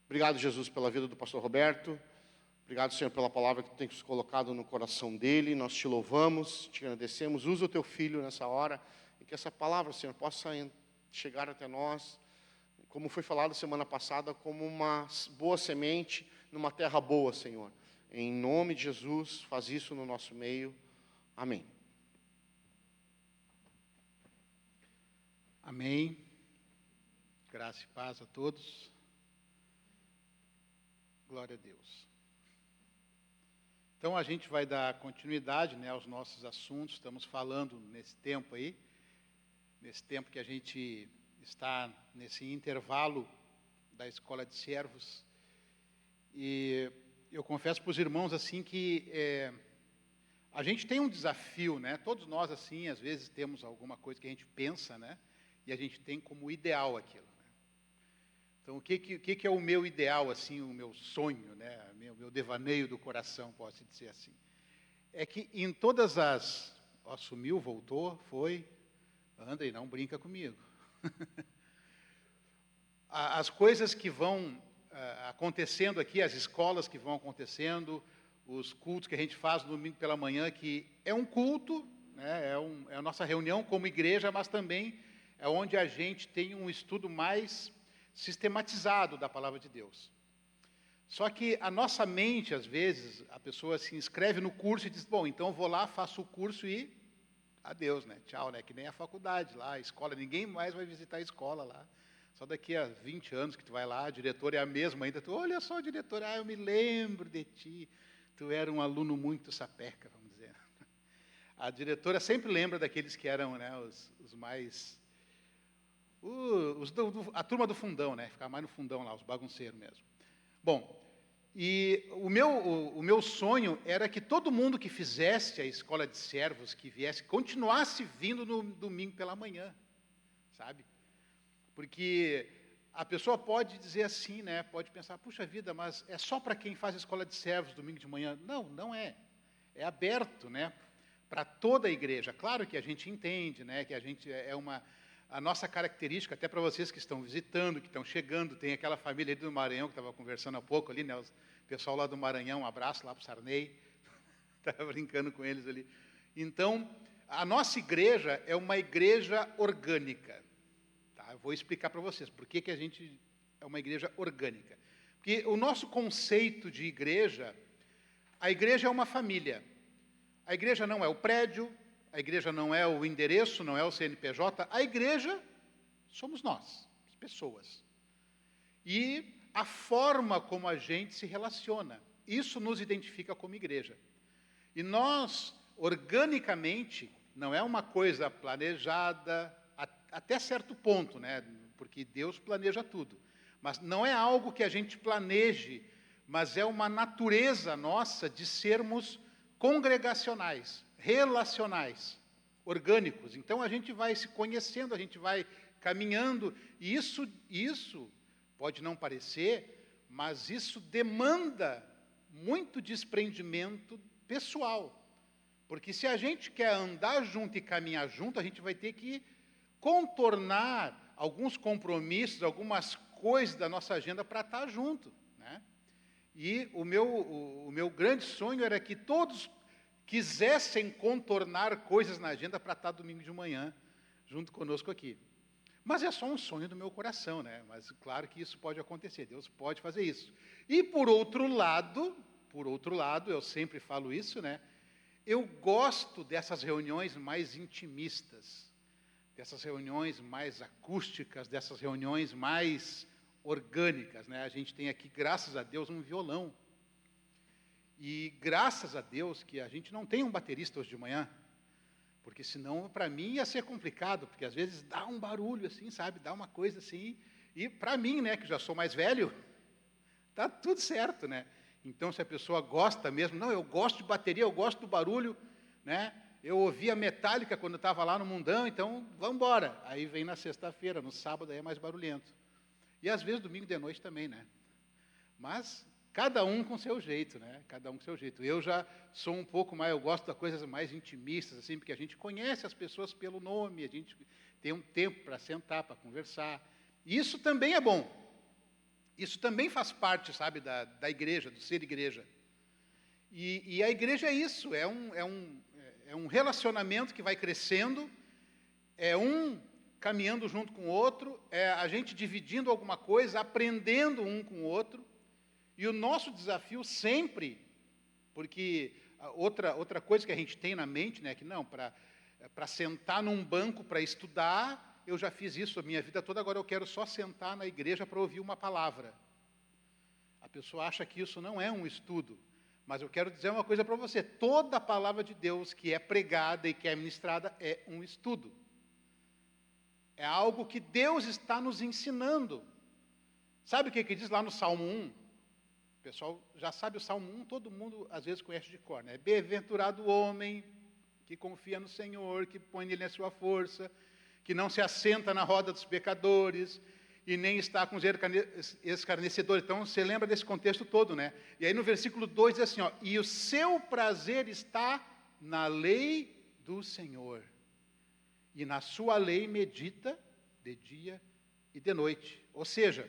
Obrigado, Jesus, pela vida do pastor Roberto. Obrigado, Senhor, pela palavra que tu tens colocado no coração dele. Nós te louvamos, te agradecemos. Usa o teu filho nessa hora e que essa palavra, Senhor, possa chegar até nós, como foi falado semana passada, como uma boa semente numa terra boa, Senhor. Em nome de Jesus, faz isso no nosso meio. Amém. Amém. Graça e paz a todos. Glória a Deus. Então, a gente vai dar continuidade, aos nossos assuntos. Estamos falando nesse tempo aí, nesse tempo que a gente está nesse intervalo da Escola de Servos. E eu confesso para os irmãos, assim, que a gente tem um desafio, Todos nós, assim, às vezes temos alguma coisa que a gente pensa, E a gente tem como ideal aquilo. Então, o que é o meu ideal, assim, o meu sonho, o meu devaneio do coração, posso dizer assim? É que em todas as... Ó, sumiu, voltou, foi... Andrei, não brinca comigo. As coisas que vão acontecendo aqui, as escolas que vão acontecendo, os cultos que a gente faz no domingo pela manhã, que é um culto, é a nossa reunião como igreja, mas também é onde a gente tem um estudo mais sistematizado da palavra de Deus. Só que a nossa mente, às vezes, a pessoa se inscreve no curso e diz, bom, então eu vou lá, faço o curso e adeus, tchau, que nem a faculdade lá, a escola, ninguém mais vai visitar a escola lá. Só daqui a 20 anos que tu vai lá, a diretora é a mesma ainda, tu, olha só, diretora, eu me lembro de ti, tu era um aluno muito sapeca, vamos dizer. A diretora sempre lembra daqueles que eram os mais... a turma do fundão, Ficar mais no fundão lá, os bagunceiros mesmo. Bom, e o meu sonho era que todo mundo que fizesse a escola de servos, que viesse, continuasse vindo no domingo pela manhã, sabe? Porque a pessoa pode dizer assim, Pode pensar, puxa vida, mas é só para quem faz a escola de servos domingo de manhã. Não, não é. É aberto, para toda a igreja. Claro que a gente entende, que a gente a nossa característica, até para vocês que estão visitando, que estão chegando, tem aquela família ali do Maranhão, que estava conversando há pouco ali, o pessoal lá do Maranhão, um abraço lá para o Sarney, estava brincando com eles ali. Então, a nossa igreja é uma igreja orgânica. Eu vou explicar para vocês por que a gente é uma igreja orgânica. Porque o nosso conceito de igreja, a igreja é uma família. A igreja não é o prédio, a igreja não é o endereço, não é o CNPJ, a igreja somos nós, as pessoas. E a forma como a gente se relaciona, isso nos identifica como igreja. E nós, organicamente, não é uma coisa planejada, até certo ponto, Porque Deus planeja tudo. Mas não é algo que a gente planeje, mas é uma natureza nossa de sermos congregacionais, relacionais, orgânicos. Então, a gente vai se conhecendo, a gente vai caminhando, e isso pode não parecer, mas isso demanda muito desprendimento pessoal. Porque se a gente quer andar junto e caminhar junto, a gente vai ter que contornar alguns compromissos, algumas coisas da nossa agenda para estar junto, E o meu grande sonho era que todos quisessem contornar coisas na agenda para estar domingo de manhã junto conosco aqui. Mas é só um sonho do meu coração, Mas claro que isso pode acontecer, Deus pode fazer isso. E por outro lado, eu sempre falo isso, Eu gosto dessas reuniões mais intimistas, dessas reuniões mais acústicas, dessas reuniões mais orgânicas, A gente tem aqui, graças a Deus, um violão. E graças a Deus que a gente não tem um baterista hoje de manhã, porque senão, para mim, ia ser complicado, porque às vezes dá um barulho assim, sabe? Dá uma coisa assim. E para mim, que já sou mais velho, tá tudo certo, Então, se a pessoa gosta mesmo, não, eu gosto de bateria, eu gosto do barulho, Eu ouvia Metallica quando eu estava lá no mundão, então vamos embora. Aí vem na sexta-feira, no sábado aí é mais barulhento. E às vezes domingo de noite também, Mas cada um com seu jeito, Cada um com seu jeito. Eu já sou um pouco mais, eu gosto das coisas mais intimistas, assim, porque a gente conhece as pessoas pelo nome, a gente tem um tempo para sentar, para conversar. Isso também é bom. Isso também faz parte, sabe, da igreja, do ser igreja. E a igreja é isso, é um relacionamento que vai crescendo, é um caminhando junto com o outro, é a gente dividindo alguma coisa, aprendendo um com o outro. E o nosso desafio sempre, porque outra coisa que a gente tem na mente, né, que não, para sentar num banco para estudar, eu já fiz isso a minha vida toda, agora eu quero só sentar na igreja para ouvir uma palavra. A pessoa acha que isso não é um estudo, mas eu quero dizer uma coisa para você, toda a palavra de Deus que é pregada e que é ministrada é um estudo. É algo que Deus está nos ensinando. Sabe o que diz lá no Salmo 1? O pessoal já sabe o Salmo 1, todo mundo às vezes conhece de cor, né? Bem-aventurado o homem que confia no Senhor, que põe nele a sua força, que não se assenta na roda dos pecadores, e nem está com os escarnecedores. Então, você lembra desse contexto todo, né? E aí no versículo 2 diz assim, ó, e o seu prazer está na lei do Senhor, e na sua lei medita de dia e de noite. Ou seja,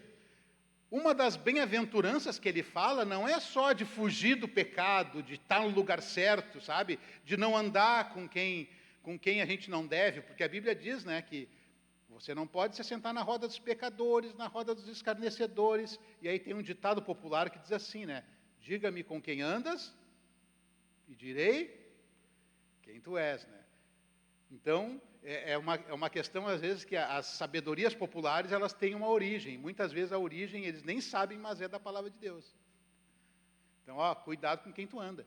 uma das bem-aventuranças que ele fala não é só de fugir do pecado, de estar no lugar certo, sabe? De não andar com quem a gente não deve, porque a Bíblia diz, né, que você não pode se sentar na roda dos pecadores, na roda dos escarnecedores. E aí tem um ditado popular que diz assim, né? Diga-me com quem andas e direi quem tu és, né? Então, é uma questão, às vezes, que as sabedorias populares, elas têm uma origem. Muitas vezes a origem, eles nem sabem, mas é da palavra de Deus. Então, ó, cuidado com quem tu anda.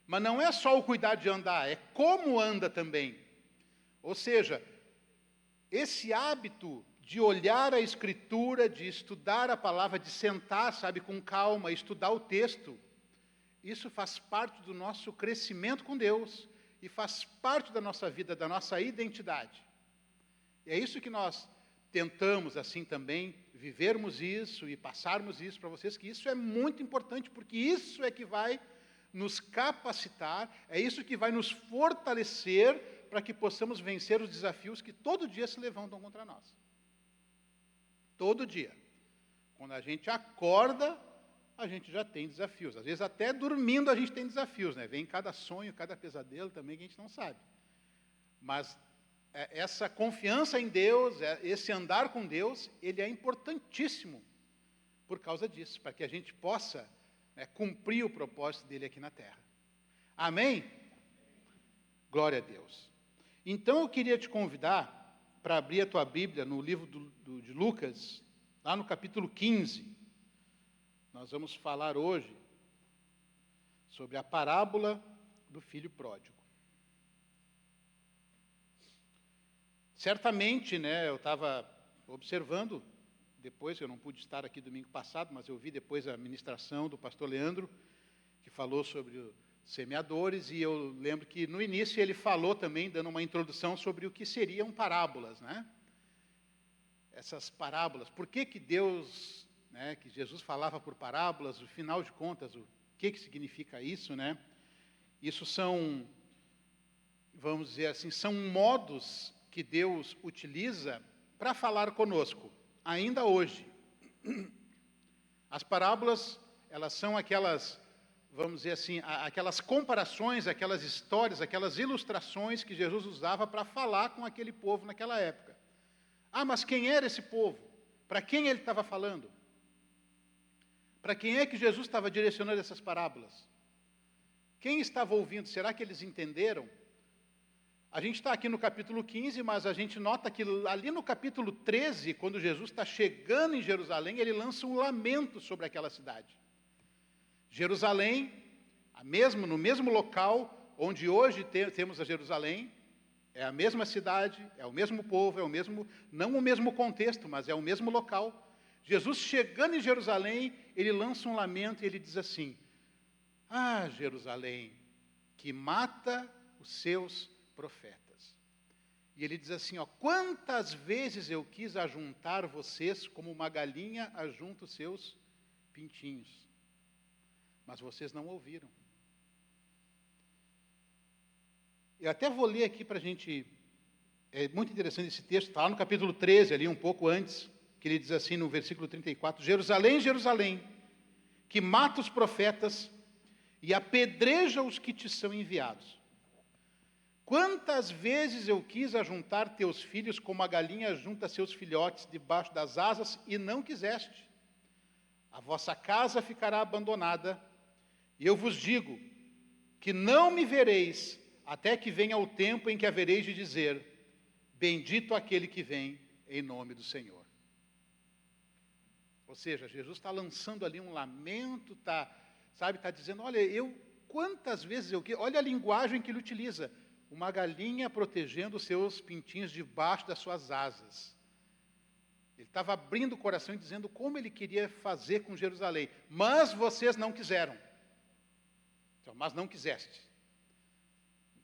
Mas não é só o cuidar de andar, é como anda também. Ou seja, esse hábito de olhar a Escritura, de estudar a palavra, de sentar, sabe, com calma, estudar o texto, isso faz parte do nosso crescimento com Deus e faz parte da nossa vida, da nossa identidade. E é isso que nós tentamos, assim, também, vivermos isso e passarmos isso para vocês, que isso é muito importante, porque isso é que vai nos capacitar, é isso que vai nos fortalecer para que possamos vencer os desafios que todo dia se levantam contra nós. Todo dia. Quando a gente acorda, a gente já tem desafios. Às vezes até dormindo a gente tem desafios, né? Vem cada sonho, cada pesadelo também que a gente não sabe. Mas essa confiança em Deus, esse andar com Deus, ele é importantíssimo por causa disso, para que a gente possa, né, cumprir o propósito dele aqui na terra. Amém? Glória a Deus. Então eu queria te convidar para abrir a tua Bíblia no livro de Lucas, lá no capítulo 15. Nós vamos falar hoje sobre a parábola do filho pródigo. Certamente, né, eu estava observando, depois, eu não pude estar aqui domingo passado, mas eu vi depois a ministração do pastor Leandro, que falou sobre os semeadores, e eu lembro que no início ele falou também, dando uma introdução sobre o que seriam parábolas, né? Essas parábolas, por que Deus, né, que Jesus falava por parábolas, no final de contas, o que significa isso, né? Isso são, vamos dizer assim, são modos que Deus utiliza para falar conosco, ainda hoje. As parábolas, elas são aquelas, vamos dizer assim, aquelas comparações, aquelas histórias, aquelas ilustrações que Jesus usava para falar com aquele povo naquela época. Ah, mas quem era esse povo? Para quem ele estava falando? Para quem é que Jesus estava direcionando essas parábolas? Quem estava ouvindo? Será que eles entenderam? A gente está aqui no capítulo 15, mas a gente nota que ali no capítulo 13, quando Jesus está chegando em Jerusalém, ele lança um lamento sobre aquela cidade. Jerusalém, no mesmo local onde hoje temos a Jerusalém, é a mesma cidade, é o mesmo povo, não o mesmo contexto, mas é o mesmo local. Jesus chegando em Jerusalém, ele lança um lamento e ele diz assim: ah, Jerusalém, que mata os seus profetas. E ele diz assim, ó, quantas vezes eu quis ajuntar vocês como uma galinha ajunta os seus pintinhos, mas vocês não ouviram. Eu até vou ler aqui para a gente, é muito interessante esse texto, está lá no capítulo 13, ali um pouco antes, que ele diz assim no versículo 34, Jerusalém, Jerusalém, que mata os profetas e apedreja os que te são enviados. Quantas vezes eu quis ajuntar teus filhos como a galinha junta seus filhotes debaixo das asas e não quiseste. A vossa casa ficará abandonada, e eu vos digo que não me vereis até que venha o tempo em que havereis de dizer, bendito aquele que vem em nome do Senhor. Ou seja, Jesus está lançando ali um lamento, está dizendo, olha, quantas vezes olha a linguagem que ele utiliza, uma galinha protegendo os seus pintinhos debaixo das suas asas. Ele estava abrindo o coração e dizendo como ele queria fazer com Jerusalém. Mas vocês não quiseram. Então, mas não quiseste.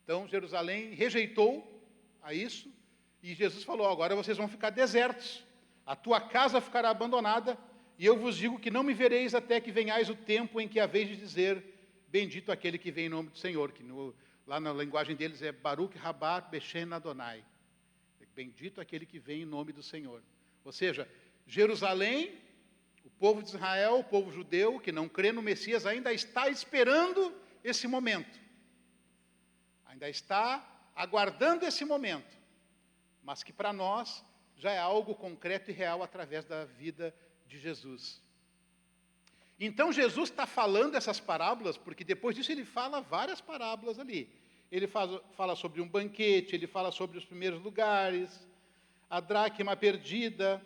Então, Jerusalém rejeitou a isso. E Jesus falou, agora vocês vão ficar desertos. A tua casa ficará abandonada. E eu vos digo que não me vereis até que venhais o tempo em que haveis de dizer, bendito aquele que vem em nome do Senhor. Que lá na linguagem deles é Baruch Rabá Beshem Adonai. Bendito aquele que vem em nome do Senhor. Ou seja, Jerusalém, o povo de Israel, o povo judeu, que não crê no Messias, ainda está esperando esse momento. Ainda está aguardando esse momento. Mas que para nós já é algo concreto e real através da vida de Jesus. Então Jesus está falando essas parábolas, porque depois disso ele fala várias parábolas ali. Ele fala sobre um banquete, ele fala sobre os primeiros lugares, a dracma perdida.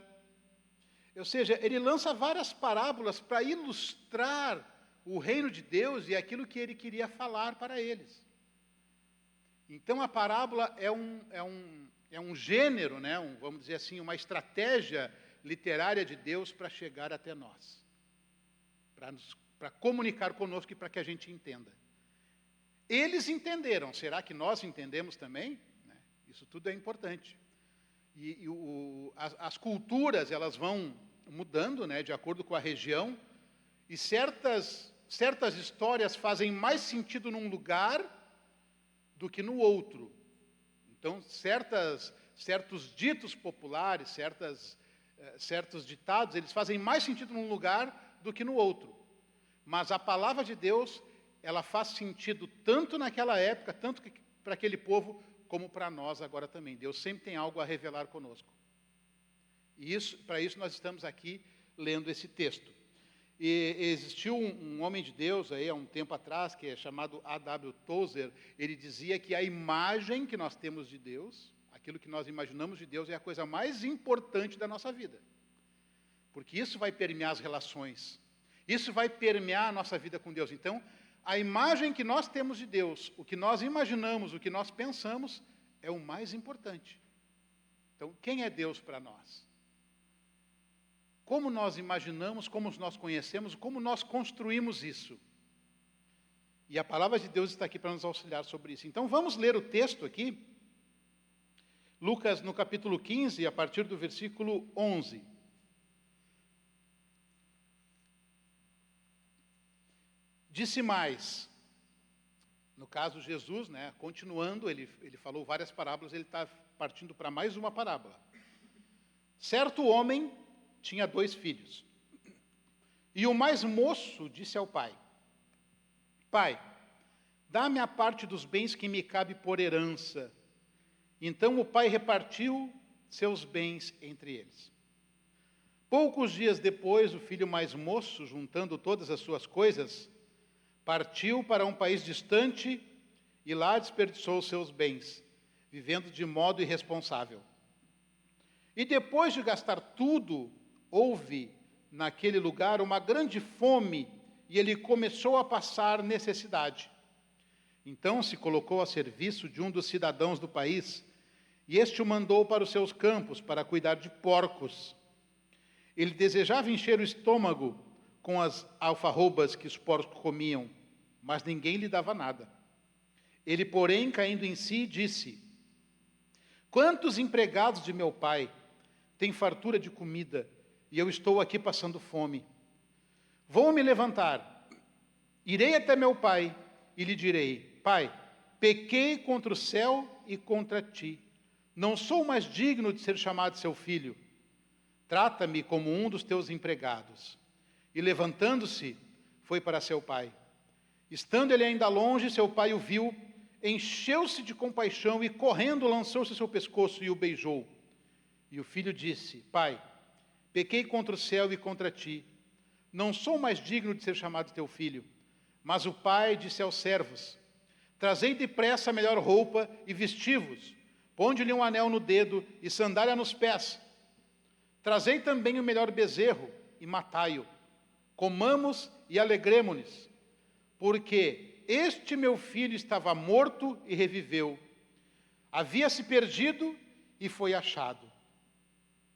Ou seja, ele lança várias parábolas para ilustrar o reino de Deus e aquilo que ele queria falar para eles. Então a parábola é um gênero, né? Vamos dizer assim, uma estratégia literária de Deus para chegar até nós. Para comunicar conosco e para que a gente entenda. Eles entenderam, será que nós entendemos também? Isso tudo é importante. As culturas, elas vão mudando, né, de acordo com a região, e certas histórias fazem mais sentido num lugar do que no outro. Então, certos ditos populares, certos ditados, eles fazem mais sentido num lugar do que no outro. Mas a palavra de Deus, ela faz sentido tanto naquela época, tanto para aquele povo, como para nós agora também. Deus sempre tem algo a revelar conosco. E para isso nós estamos aqui lendo esse texto. E existiu um homem de Deus aí há um tempo atrás, que é chamado A.W. Tozer. Ele dizia que a imagem que nós temos de Deus, aquilo que nós imaginamos de Deus, é a coisa mais importante da nossa vida. Porque isso vai permear as relações. Isso vai permear a nossa vida com Deus. Então, a imagem que nós temos de Deus, o que nós imaginamos, o que nós pensamos, é o mais importante. Então, quem é Deus para nós? Como nós imaginamos, como nós conhecemos, como nós construímos isso? E a palavra de Deus está aqui para nos auxiliar sobre isso. Então, vamos ler o texto aqui. Lucas, no capítulo 15, a partir do versículo 11. Disse mais, no caso Jesus, né, continuando, ele falou várias parábolas, ele está partindo para mais uma parábola. Certo homem tinha 2 filhos, e o mais moço disse ao pai, pai, dá-me a parte dos bens que me cabe por herança. Então o pai repartiu seus bens entre eles. Poucos dias depois, o filho mais moço, juntando todas as suas coisas, partiu para um país distante e lá desperdiçou seus bens, vivendo de modo irresponsável. E depois de gastar tudo, houve naquele lugar uma grande fome e ele começou a passar necessidade. Então se colocou a serviço de um dos cidadãos do país e este o mandou para os seus campos para cuidar de porcos. Ele desejava encher o estômago com as alfarrobas que os porcos comiam, mas ninguém lhe dava nada. Ele, porém, caindo em si, disse, quantos empregados de meu pai têm fartura de comida, e eu estou aqui passando fome? Vou me levantar, irei até meu pai, e lhe direi, pai, pequei contra o céu e contra ti. Não sou mais digno de ser chamado seu filho. trata-me como um dos teus empregados. E levantando-se, foi para seu pai. Estando ele ainda longe, seu pai o viu, encheu-se de compaixão e, correndo, lançou-se ao seu pescoço e o beijou. E o filho disse: Pai, pequei contra o céu e contra ti. Não sou mais digno de ser chamado teu filho. Mas o pai disse aos servos: Trazei depressa a melhor roupa e vesti-vos. Ponde-lhe um anel no dedo e sandália nos pés. Trazei também o melhor bezerro e matai-o. Comamos e alegremo-nos, porque este meu filho estava morto e reviveu. Havia-se perdido e foi achado.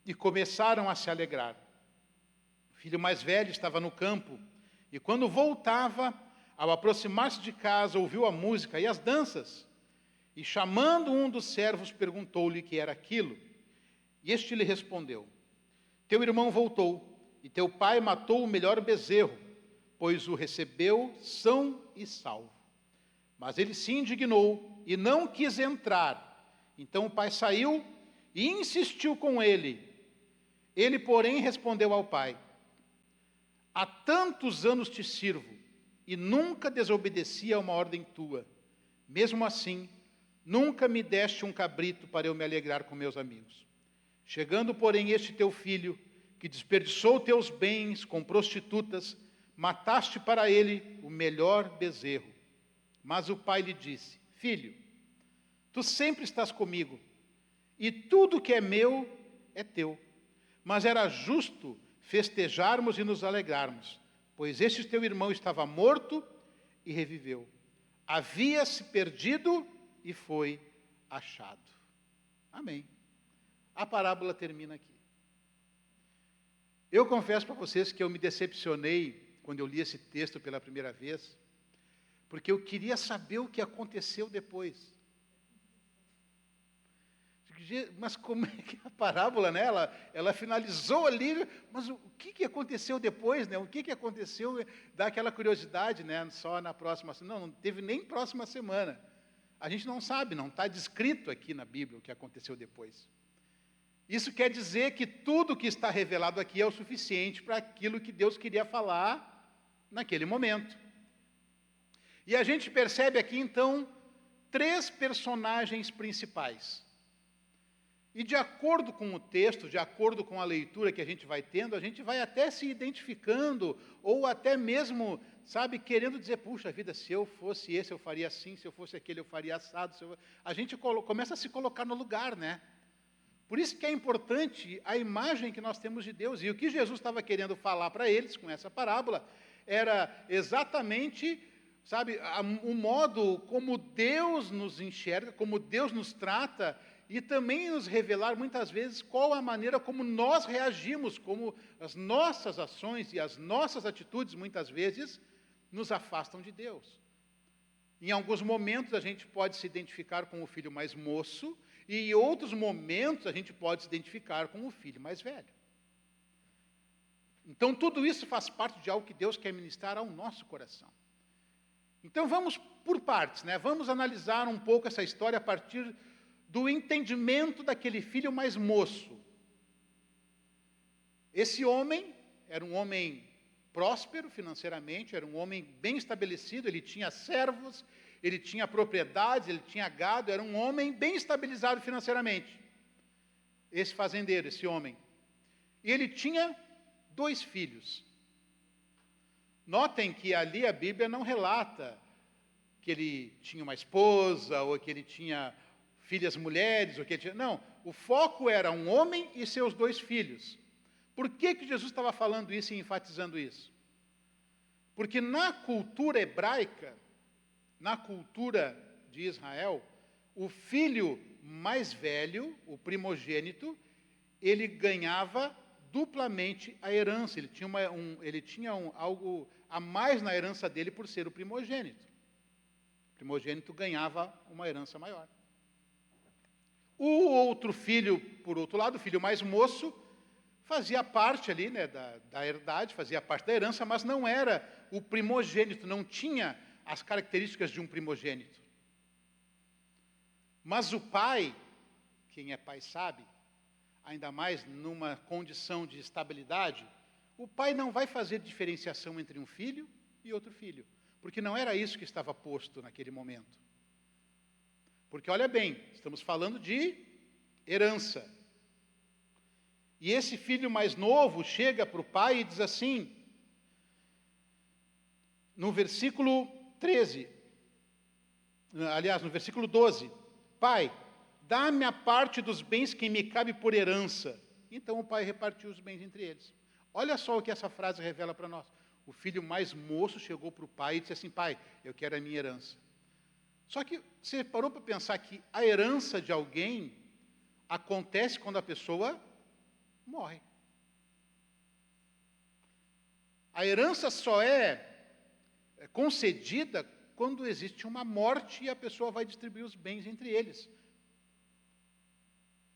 E começaram a se alegrar. O filho mais velho estava no campo, e quando voltava, ao aproximar-se de casa, ouviu a música e as danças. E chamando um dos servos, perguntou-lhe o que era aquilo. E este lhe respondeu: Teu irmão voltou, e teu pai matou o melhor bezerro, pois o recebeu são e salvo. Mas ele se indignou e não quis entrar. Então o pai saiu e insistiu com ele. Ele, porém, respondeu ao pai: Há tantos anos te sirvo, e nunca desobedeci a uma ordem tua. Mesmo assim, nunca me deste um cabrito para eu me alegrar com meus amigos. Chegando, porém, este teu filho, que desperdiçou teus bens com prostitutas, mataste para ele o melhor bezerro. Mas o pai lhe disse: Filho, tu sempre estás comigo, e tudo que é meu é teu. Mas era justo festejarmos e nos alegrarmos, pois este teu irmão estava morto e reviveu. Havia-se perdido e foi achado. Amém. A parábola termina aqui. Eu confesso para vocês que eu me decepcionei quando eu li esse texto pela primeira vez, porque eu queria saber o que aconteceu depois. Mas como é que a parábola, né? Ela finalizou ali, mas o que aconteceu depois, né? O que aconteceu? Dá aquela curiosidade, né? Só na próxima semana. Não teve nem próxima semana. A gente não sabe, não está descrito aqui na Bíblia o que aconteceu depois. Isso quer dizer que tudo que está revelado aqui é o suficiente para aquilo que Deus queria falar naquele momento. E a gente percebe aqui, então, 3 personagens principais. E de acordo com o texto, de acordo com a leitura que a gente vai tendo, a gente vai até se identificando, ou até mesmo, sabe, querendo dizer: puxa vida, se eu fosse esse eu faria assim, se eu fosse aquele eu faria assado. A gente começa a se colocar no lugar, né? Por isso que é importante a imagem que nós temos de Deus. E o que Jesus estava querendo falar para eles com essa parábola era exatamente, sabe, o modo como Deus nos enxerga, como Deus nos trata, e também nos revelar muitas vezes qual a maneira como nós reagimos, como as nossas ações e as nossas atitudes muitas vezes nos afastam de Deus. Em alguns momentos a gente pode se identificar com o filho mais moço, e em outros momentos a gente pode se identificar com o filho mais velho. Então tudo isso faz parte de algo que Deus quer ministrar ao nosso coração. Então vamos por partes, né? Vamos analisar um pouco essa história a partir do entendimento daquele filho mais moço. Esse homem era um homem próspero financeiramente, era um homem bem estabelecido, ele tinha servos, ele tinha propriedades, ele tinha gado, era um homem bem estabilizado financeiramente. Esse fazendeiro, esse homem. E ele tinha 2 filhos. Notem que ali a Bíblia não relata que ele tinha uma esposa, ou que ele tinha filhas mulheres, ou que ele tinha... Não, o foco era um homem e seus 2 filhos. Por que Jesus estava falando isso e enfatizando isso? Porque na cultura hebraica, na cultura de Israel, o filho mais velho, o primogênito, ele ganhava duplamente a herança. Ele tinha algo a mais na herança dele por ser o primogênito. O primogênito ganhava uma herança maior. O outro filho, por outro lado, o filho mais moço, fazia parte ali, né, da herdade, fazia parte da herança, mas não era o primogênito, não tinha as características de um primogênito. Mas o pai, quem é pai sabe, ainda mais numa condição de estabilidade, o pai não vai fazer diferenciação entre um filho e outro filho, porque não era isso que estava posto naquele momento. Porque, olha bem, estamos falando de herança. E esse filho mais novo chega para o pai e diz assim, no versículo 13, aliás, no versículo 12, pai, dá-me a parte dos bens que me cabe por herança. Então o pai repartiu os bens entre eles. Olha só o que essa frase revela para nós. O filho mais moço chegou para o pai e disse assim, pai, eu quero a minha herança. Só que você parou para pensar que a herança de alguém acontece quando a pessoa morre. A herança só é concedida quando existe uma morte e a pessoa vai distribuir os bens entre eles.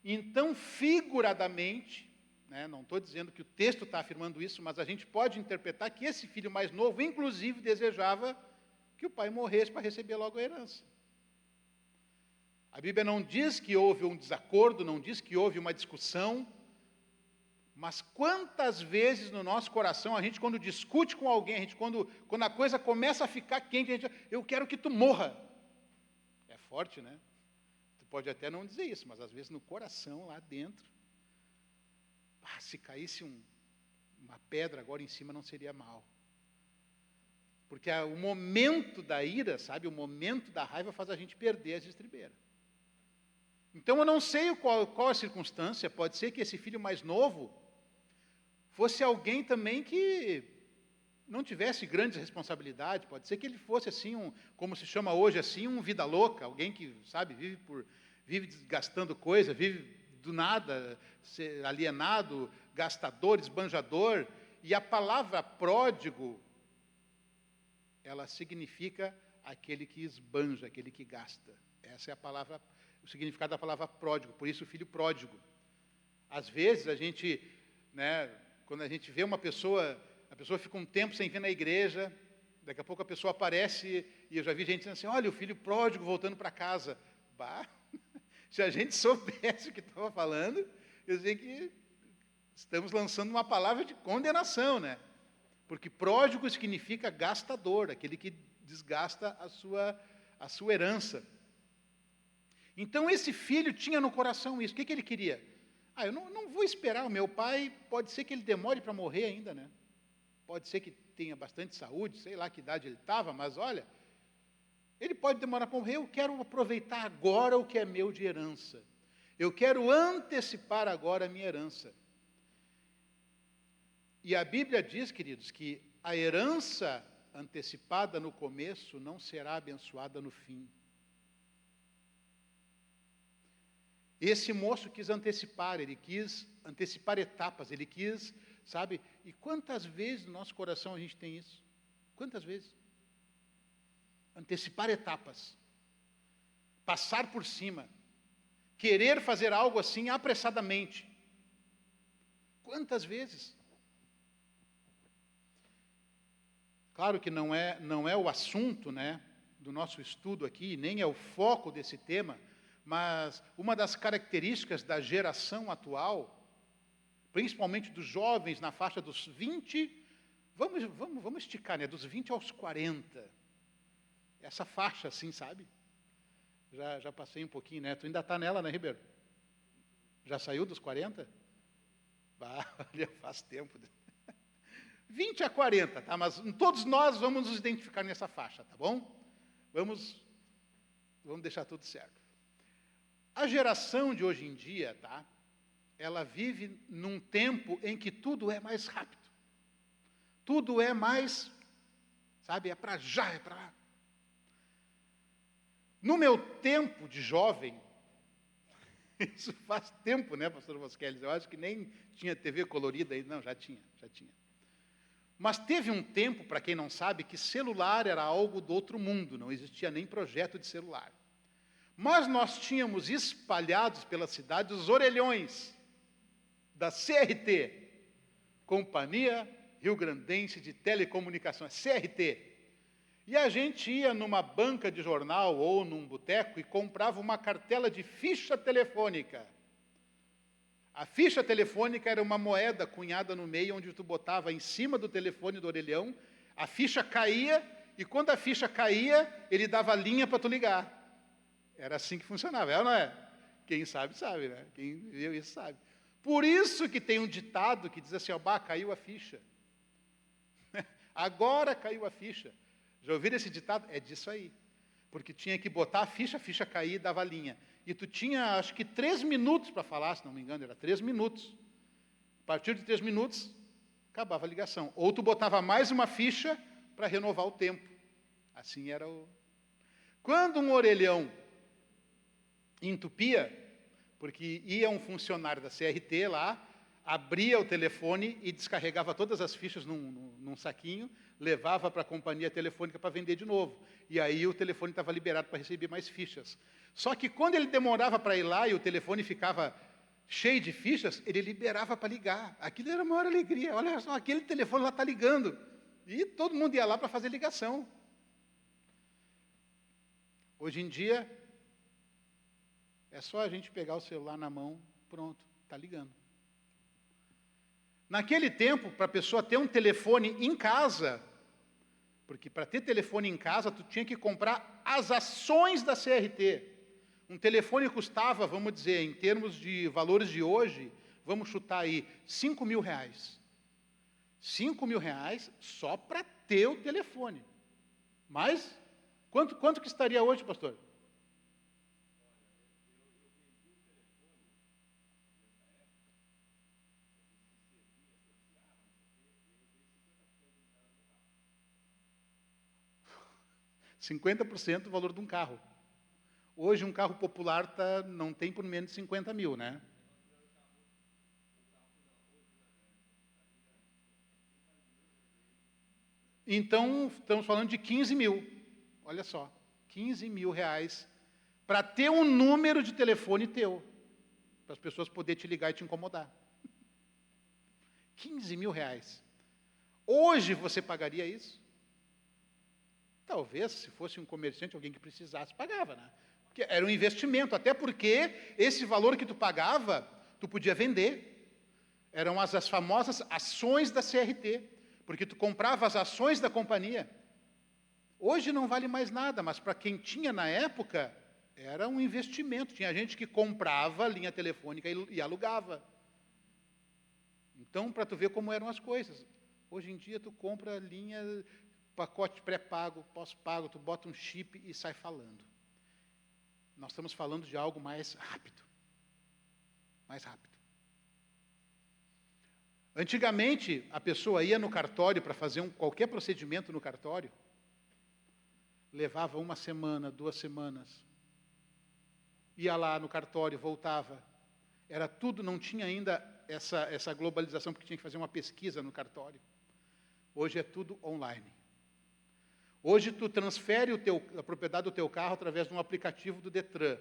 Então, figuradamente, né, não estou dizendo que o texto está afirmando isso, mas a gente pode interpretar que esse filho mais novo, inclusive, desejava que o pai morresse para receber logo a herança. A Bíblia não diz que houve um desacordo, não diz que houve uma discussão, mas quantas vezes no nosso coração, a gente quando discute com alguém, a gente quando a coisa começa a ficar quente, a gente diz, eu quero que tu morra. É forte, né? Tu pode até não dizer isso, mas às vezes no coração, lá dentro, se caísse uma pedra agora em cima não seria mal. Porque o momento da ira, sabe, o momento da raiva faz a gente perder as estribeiras. Então eu não sei qual a circunstância, pode ser que esse filho mais novo fosse alguém também que não tivesse grandes responsabilidades, pode ser que ele fosse assim, como se chama hoje assim, um vida louca, alguém que, sabe, vive desgastando coisa, vive do nada, alienado, gastador, esbanjador, e a palavra pródigo, ela significa aquele que esbanja, aquele que gasta. Essa é a palavra, o significado da palavra pródigo, por isso o filho pródigo. Às vezes a gente, né, quando a gente vê uma pessoa, a pessoa fica um tempo sem vir na igreja, daqui a pouco a pessoa aparece, e eu já vi gente dizendo assim, olha, o filho pródigo voltando para casa. Bah, se a gente soubesse o que estava falando, eu sei que estamos lançando uma palavra de condenação, né? Porque pródigo significa gastador, aquele que desgasta a sua herança. Então esse filho tinha no coração isso. O que ele queria? Eu não vou esperar, o meu pai, pode ser que ele demore para morrer ainda, né? Pode ser que tenha bastante saúde, sei lá que idade ele estava, mas olha, ele pode demorar para morrer, eu quero aproveitar agora o que é meu de herança. Eu quero antecipar agora a minha herança. E a Bíblia diz, queridos, que a herança antecipada no começo não será abençoada no fim. Esse moço quis antecipar, ele quis antecipar etapas, ele quis, sabe? E quantas vezes no nosso coração a gente tem isso? Quantas vezes? Antecipar etapas, passar por cima, querer fazer algo assim apressadamente. Quantas vezes? Claro que não é o assunto, né, do nosso estudo aqui, nem é o foco desse tema, mas uma das características da geração atual, principalmente dos jovens na faixa dos 20, vamos esticar, né, dos 20 aos 40, essa faixa assim, sabe? Já passei um pouquinho, né? Tu ainda está nela, né, Ribeiro? Já saiu dos 40? Olha, faz tempo. 20 a 40, tá? Mas todos nós vamos nos identificar nessa faixa, tá bom? Vamos deixar tudo certo. A geração de hoje em dia, tá? Ela vive num tempo em que tudo é mais rápido. Tudo é mais, sabe, é para já, é para lá. No meu tempo de jovem, isso faz tempo, né, pastor Vasqueles? Eu acho que nem tinha TV colorida aí, não, já tinha. Mas teve um tempo, para quem não sabe, que celular era algo do outro mundo, não existia nem projeto de celular. Mas nós tínhamos espalhados pela cidade os orelhões da CRT, Companhia Rio Grandense de Telecomunicações, CRT. E a gente ia numa banca de jornal ou num boteco e comprava uma cartela de ficha telefônica. A ficha telefônica era uma moeda cunhada no meio, onde tu botava em cima do telefone do orelhão, a ficha caía, e quando a ficha caía, ele dava linha para tu ligar. Era assim que funcionava, é ou não é? Quem sabe, sabe, né? Quem viu isso sabe. Por isso que tem um ditado que diz assim, ó, bah, caiu a ficha. Agora caiu a ficha. Já ouviram esse ditado? É disso aí. Porque tinha que botar a ficha caía e dava linha. E tu tinha, acho que 3 minutos para falar, se não me engano, era 3 minutos. A partir de 3 minutos, acabava a ligação. Ou tu botava mais uma ficha para renovar o tempo. Assim era o... Quando um orelhão entupia, porque ia um funcionário da CRT lá, abria o telefone e descarregava todas as fichas num saquinho, levava para a companhia telefônica para vender de novo. E aí o telefone estava liberado para receber mais fichas. Só que quando ele demorava para ir lá e o telefone ficava cheio de fichas, ele liberava para ligar. Aquilo era a maior alegria. Olha só, aquele telefone lá está ligando. E todo mundo ia lá para fazer ligação. Hoje em dia, é só a gente pegar o celular na mão, pronto, está ligando. Naquele tempo, para a pessoa ter um telefone em casa, porque para ter telefone em casa, tu tinha que comprar as ações da CRT. Um telefone custava, vamos dizer, em termos de valores de hoje, vamos chutar aí, R$5.000. R$5.000 só para ter o telefone. Mas, quanto que estaria hoje, pastor? $50% do valor de um carro. Hoje, um carro popular não tem por menos de 50 mil, né? Então, estamos falando de 15 mil. Olha só, 15 mil reais para ter um número de telefone teu, para as pessoas poderem te ligar e te incomodar. 15 mil reais. Hoje você pagaria isso? Talvez, se fosse um comerciante, alguém que precisasse, pagava, né? Porque era um investimento, até porque esse valor que tu pagava, tu podia vender. Eram as famosas ações da CRT, porque tu comprava as ações da companhia. Hoje não vale mais nada, mas para quem tinha na época, era um investimento. Tinha gente que comprava a linha telefônica e alugava. Então, para tu ver como eram as coisas. Hoje em dia, tu compra a linha, pacote pré-pago, pós-pago, tu bota um chip e sai falando. Nós estamos falando de algo mais rápido. Mais rápido. Antigamente, a pessoa ia no cartório para fazer qualquer procedimento no cartório, levava 1 semana, 2 semanas, ia lá no cartório, voltava. Era tudo, não tinha ainda essa globalização, porque tinha que fazer uma pesquisa no cartório. Hoje é tudo online. Hoje tu transfere a propriedade do teu carro através de um aplicativo do Detran.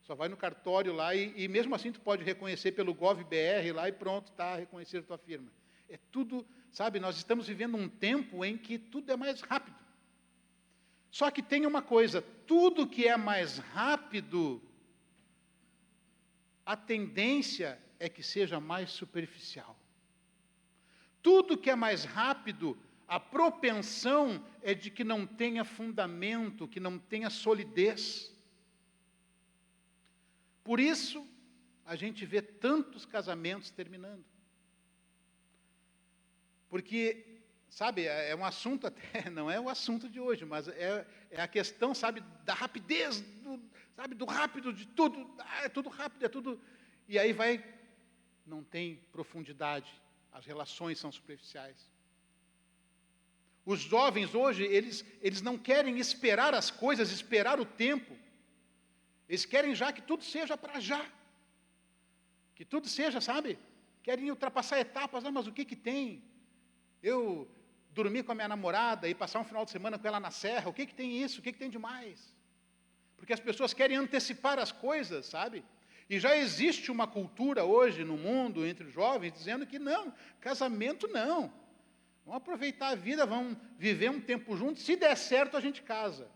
Só vai no cartório lá e mesmo assim tu pode reconhecer pelo GovBR lá e pronto, está reconhecido a tua firma. É tudo, sabe, nós estamos vivendo um tempo em que tudo é mais rápido. Só que tem uma coisa, tudo que é mais rápido, a tendência é que seja mais superficial. Tudo que é mais rápido, a propensão é de que não tenha fundamento, que não tenha solidez. Por isso, a gente vê tantos casamentos terminando. Porque, sabe, é um assunto até, não é o assunto de hoje, mas é a questão, sabe, da rapidez, do rápido de tudo. É tudo rápido, é tudo... E aí não tem profundidade, as relações são superficiais. Os jovens hoje, eles não querem esperar as coisas, esperar o tempo. Eles querem já que tudo seja para já. Que tudo seja, sabe? Querem ultrapassar etapas, mas o que tem? Eu dormir com a minha namorada e passar um final de semana com ela na serra, o que tem isso? O que tem de mais? Porque as pessoas querem antecipar as coisas, sabe? E já existe uma cultura hoje no mundo, entre os jovens, dizendo que não, casamento não. Vamos aproveitar a vida, vamos viver um tempo juntos, se der certo a gente casa.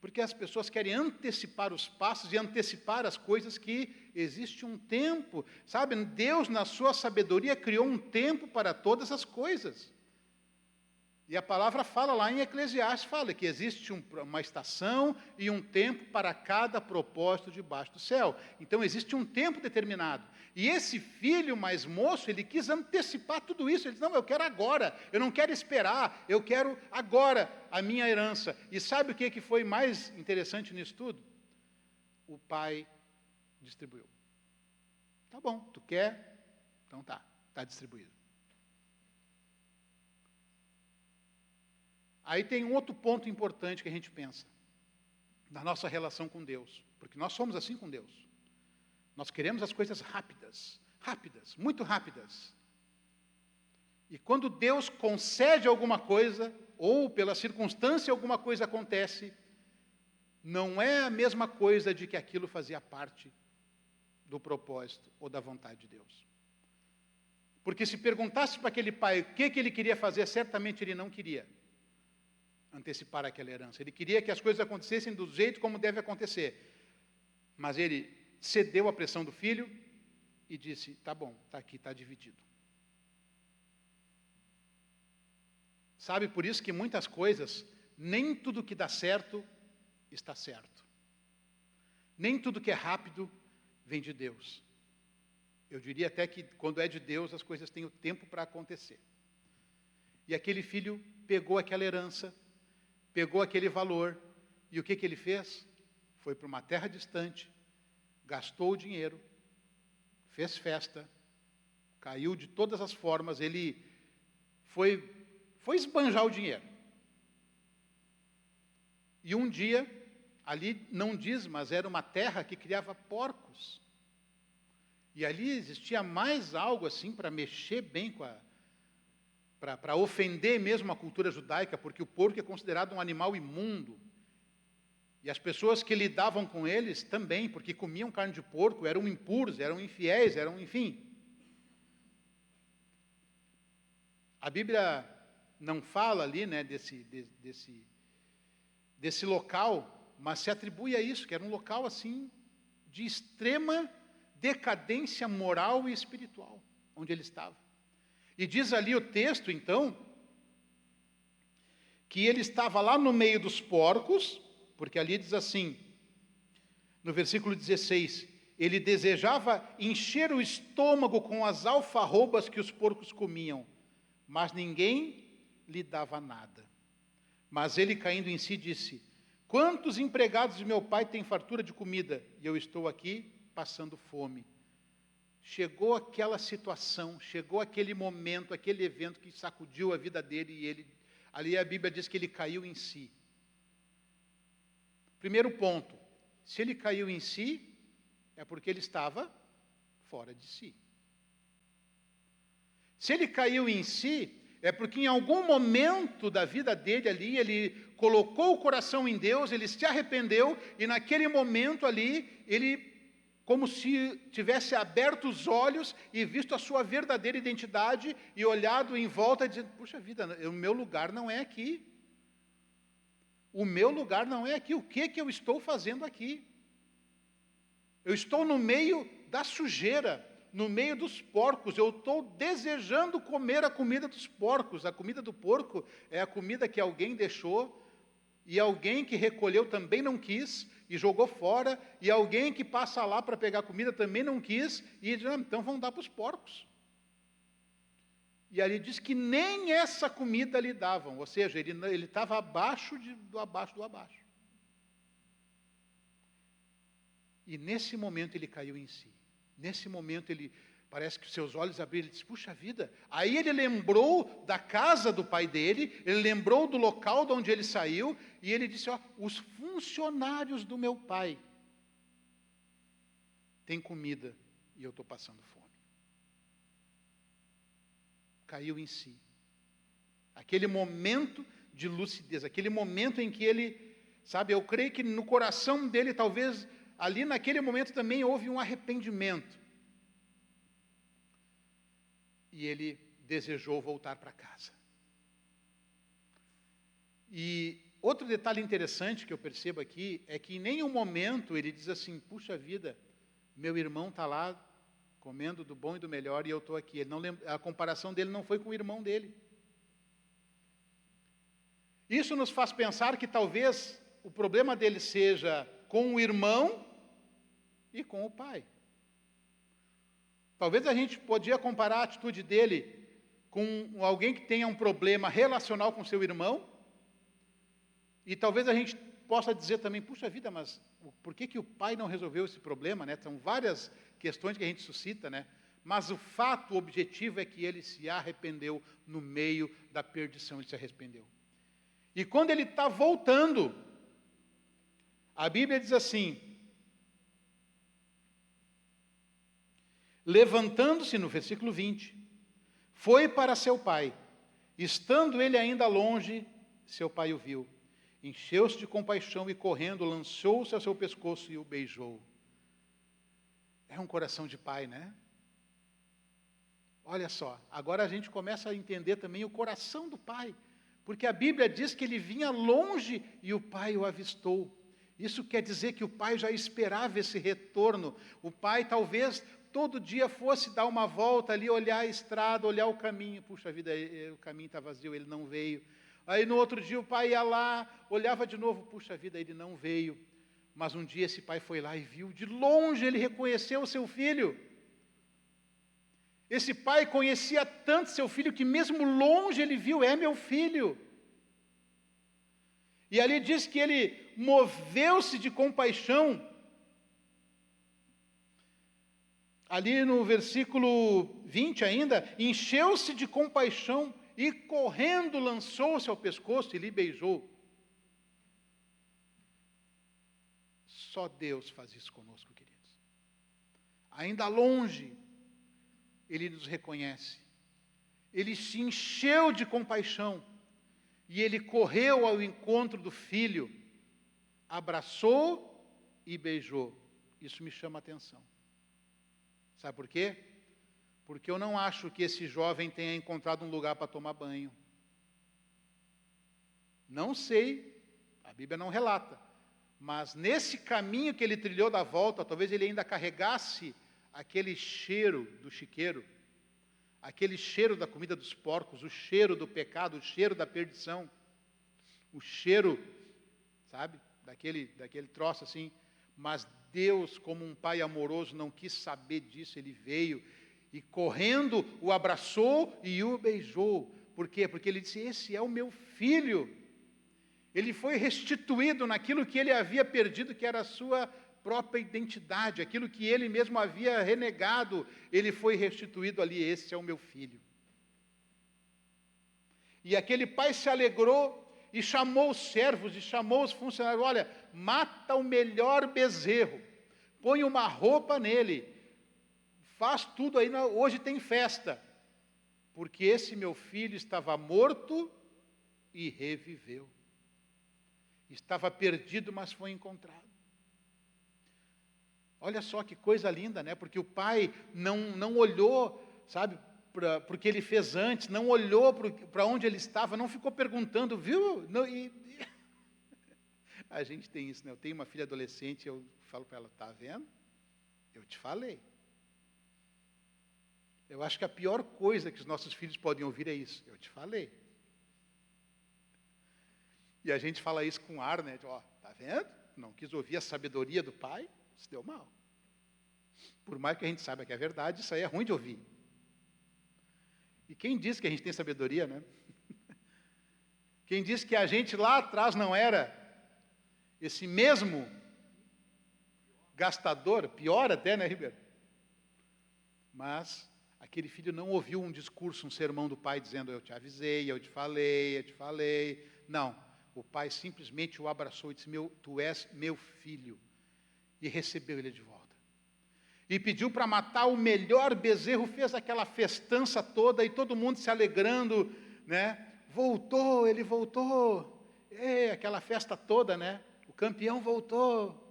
Porque as pessoas querem antecipar os passos e antecipar as coisas que existe um tempo. Sabe, Deus, na sua sabedoria, criou um tempo para todas as coisas. E a palavra fala lá em Eclesiastes, fala que existe uma estação e um tempo para cada propósito debaixo do céu. Então existe um tempo determinado. E esse filho mais moço, ele quis antecipar tudo isso. Ele disse, não, eu quero agora, eu não quero esperar, eu quero agora a minha herança. E sabe o que foi mais interessante nisso tudo? O pai distribuiu. Tá bom, tu quer? Então tá, está distribuído. Aí tem um outro ponto importante que a gente pensa, na nossa relação com Deus, porque nós somos assim com Deus. Nós queremos as coisas rápidas, rápidas, muito rápidas. E quando Deus concede alguma coisa, ou pela circunstância alguma coisa acontece, não é a mesma coisa de que aquilo fazia parte do propósito ou da vontade de Deus. Porque se perguntasse para aquele pai o que ele queria fazer, certamente ele não queria antecipar aquela herança. Ele queria que as coisas acontecessem do jeito como deve acontecer. Mas ele cedeu à pressão do filho e disse, tá bom, está aqui, está dividido. Sabe, por isso que muitas coisas, nem tudo que dá certo, está certo. Nem tudo que é rápido, vem de Deus. Eu diria até que quando é de Deus, as coisas têm o tempo para acontecer. E aquele filho pegou aquela herança, pegou aquele valor, e o que ele fez? Foi para uma terra distante, gastou o dinheiro, fez festa, caiu de todas as formas, ele foi esbanjar o dinheiro. E um dia, ali não diz, mas era uma terra que criava porcos. E ali existia mais algo assim para mexer bem com para ofender mesmo a cultura judaica, porque o porco é considerado um animal imundo. E as pessoas que lidavam com eles também, porque comiam carne de porco, eram impuros, eram infiéis, enfim. A Bíblia não fala ali, né, desse local, mas se atribui a isso, que era um local assim de extrema decadência moral e espiritual, onde ele estava. E diz ali o texto, então, que ele estava lá no meio dos porcos, porque ali diz assim, no versículo 16, ele desejava encher o estômago com as alfarrobas que os porcos comiam, mas ninguém lhe dava nada. Mas ele, caindo em si, disse, quantos empregados de meu pai têm fartura de comida, e eu estou aqui passando fome. Chegou aquela situação, chegou aquele momento, aquele evento que sacudiu a vida dele e ele, ali a Bíblia diz que ele caiu em si. Primeiro ponto, se ele caiu em si, é porque ele estava fora de si. Se ele caiu em si, é porque em algum momento da vida dele ali, ele colocou o coração em Deus, ele se arrependeu e naquele momento ali, ele como se tivesse aberto os olhos e visto a sua verdadeira identidade e olhado em volta dizendo, puxa vida, o meu lugar não é aqui. O meu lugar não é aqui. O que eu estou fazendo aqui? Eu estou no meio da sujeira, no meio dos porcos. Eu estou desejando comer a comida dos porcos. A comida do porco é a comida que alguém deixou e alguém que recolheu também não quis e jogou fora, e alguém que passa lá para pegar comida também não quis, e diz, então vão dar para os porcos. E ali diz que nem essa comida lhe davam, ou seja, ele estava abaixo do abaixo do abaixo. E nesse momento ele caiu em si. Nesse momento ele, parece que seus olhos abriram, ele disse, puxa vida. Aí ele lembrou da casa do pai dele, ele lembrou do local de onde ele saiu, e ele disse, os funcionários do meu pai têm comida e eu estou passando fome. Caiu em si. Aquele momento de lucidez, aquele momento em que ele, sabe, eu creio que no coração dele, talvez ali naquele momento também houve um arrependimento. E ele desejou voltar para casa. E outro detalhe interessante que eu percebo aqui é que em nenhum momento ele diz assim, puxa vida, meu irmão está lá comendo do bom e do melhor e eu estou aqui. Ele não lembra, a comparação dele não foi com o irmão dele. Isso nos faz pensar que talvez o problema dele seja com o irmão e com o pai. Talvez a gente podia comparar a atitude dele com alguém que tenha um problema relacional com seu irmão, e talvez a gente possa dizer também, puxa vida, mas por que o pai não resolveu esse problema, né? São várias questões que a gente suscita, né? Mas o fato, o objetivo é que ele se arrependeu no meio da perdição, ele se arrependeu. E quando ele está voltando, a Bíblia diz assim, levantando-se, no versículo 20, foi para seu pai. Estando ele ainda longe, seu pai o viu. Encheu-se de compaixão e, correndo, lançou-se ao seu pescoço e o beijou. É um coração de pai, né? Olha só, agora a gente começa a entender também o coração do pai. Porque a Bíblia diz que ele vinha longe e o pai o avistou. Isso quer dizer que o pai já esperava esse retorno. O pai talvez todo dia fosse dar uma volta ali, olhar a estrada, olhar o caminho. Puxa vida, o caminho está vazio, ele não veio. Aí no outro dia o pai ia lá, olhava de novo, puxa vida, ele não veio. Mas um dia esse pai foi lá e viu, de longe ele reconheceu o seu filho. Esse pai conhecia tanto seu filho que mesmo longe ele viu, é meu filho. E ali diz que ele moveu-se de compaixão. Ali no versículo 20 ainda, encheu-se de compaixão e correndo lançou-se ao pescoço e lhe beijou. Só Deus faz isso conosco, queridos. Ainda longe, Ele nos reconhece. Ele se encheu de compaixão e ele correu ao encontro do filho, abraçou e beijou. Isso me chama a atenção. Sabe por quê? Porque eu não acho que esse jovem tenha encontrado um lugar para tomar banho. Não sei, a Bíblia não relata. Mas nesse caminho que ele trilhou da volta, talvez ele ainda carregasse aquele cheiro do chiqueiro, aquele cheiro da comida dos porcos, o cheiro do pecado, o cheiro da perdição, o cheiro, sabe, daquele troço assim. Mas Deus, como um pai amoroso, não quis saber disso, ele veio e correndo o abraçou e o beijou. Por quê? Porque ele disse, esse é o meu filho. Ele foi restituído naquilo que ele havia perdido, que era a sua própria identidade, aquilo que ele mesmo havia renegado, ele foi restituído ali, esse é o meu filho. E aquele pai se alegrou e chamou os servos e chamou os funcionários, olha, mata o melhor bezerro, põe uma roupa nele, faz tudo aí, hoje tem festa, porque esse meu filho estava morto e reviveu. Estava perdido, mas foi encontrado. Olha só que coisa linda, né? Porque o pai não olhou, sabe, para o que ele fez antes, não olhou para onde ele estava, não ficou perguntando, viu? A gente tem isso, né? Eu tenho uma filha adolescente, eu falo para ela, tá vendo? Eu te falei. Eu acho que a pior coisa que os nossos filhos podem ouvir é isso, eu te falei. E a gente fala isso com ar, né? Ó, tá vendo? Não quis ouvir a sabedoria do pai, se deu mal. Por mais que a gente saiba que é verdade, isso aí é ruim de ouvir. E quem diz que a gente tem sabedoria, né? Quem diz que a gente lá atrás não era esse mesmo gastador, pior até, né, Ribeiro? Mas aquele filho não ouviu um discurso, um sermão do pai dizendo, eu te avisei, eu te falei, eu te falei. Não. O pai simplesmente o abraçou e disse, tu és meu filho. E recebeu ele de volta. E pediu para matar o melhor bezerro, fez aquela festança toda, e todo mundo se alegrando, né? Voltou, ele voltou. Aquela festa toda, né? O campeão voltou.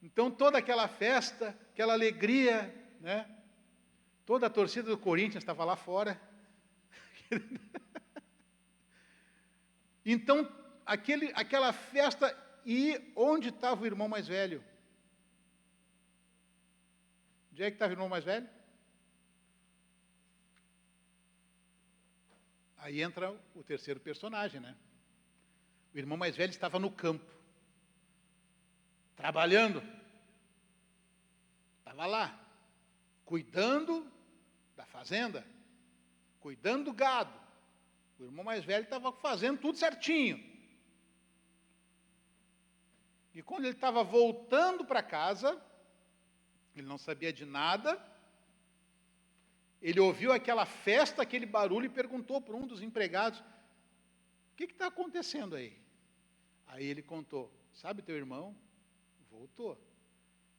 Então toda aquela festa, aquela alegria, né? Toda a torcida do Corinthians estava lá fora. Então, aquela festa, e onde estava o irmão mais velho? Onde é que estava o irmão mais velho? Aí entra o terceiro personagem, né? O irmão mais velho estava no campo, trabalhando. Estava lá, cuidando da fazenda, cuidando do gado. O irmão mais velho estava fazendo tudo certinho. E quando ele estava voltando para casa, ele não sabia de nada, ele ouviu aquela festa, aquele barulho e perguntou para um dos empregados: o que está acontecendo aí? Aí ele contou: sabe teu irmão? Voltou.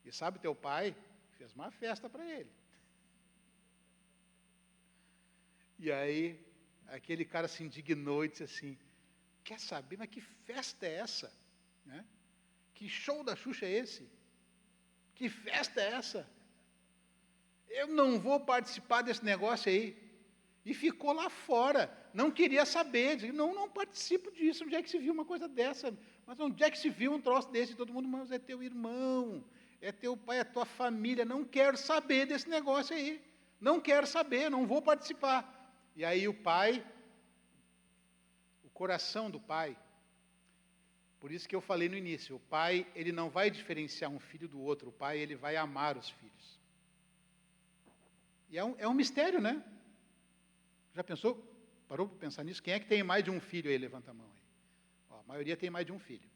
E sabe teu pai? Fez uma festa para ele. E aí, aquele cara se indignou e disse assim: quer saber, mas que festa é essa? Né? Que show da Xuxa é esse? Que festa é essa? Eu não vou participar desse negócio aí. E ficou lá fora, não queria saber, disse: não participo disso, onde é que se viu uma coisa dessa? Mas onde é que se viu um troço desse? Todo mundo: mas é teu irmão, é teu pai, é tua família, não quero saber desse negócio aí. Não quero saber, não vou participar. E aí o pai, o coração do pai, por isso que eu falei no início, o pai, ele não vai diferenciar um filho do outro, o pai, ele vai amar os filhos. E é um mistério, né? Já pensou? Parou para pensar nisso? Quem é que tem mais de um filho aí? Levanta a mão aí. Ó, a maioria tem mais de um filho.